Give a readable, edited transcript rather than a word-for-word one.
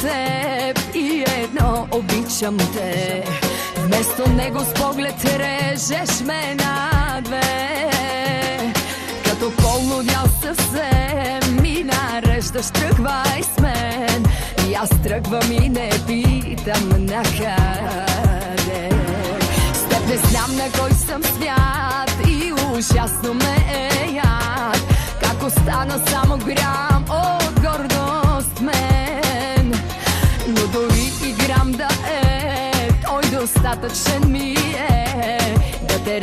теб и едно обичам те. Вместо него с поглед режеш ме на две. Като полудял съвсем и нареждаш тръгвай с мен. И аз тръгвам и не питам накъде. С теб не знам на кой съм свят и ужасно ме е яд. Как остана само грам от гордост мен. Но дори и грам да е, той достатъчен ми е да те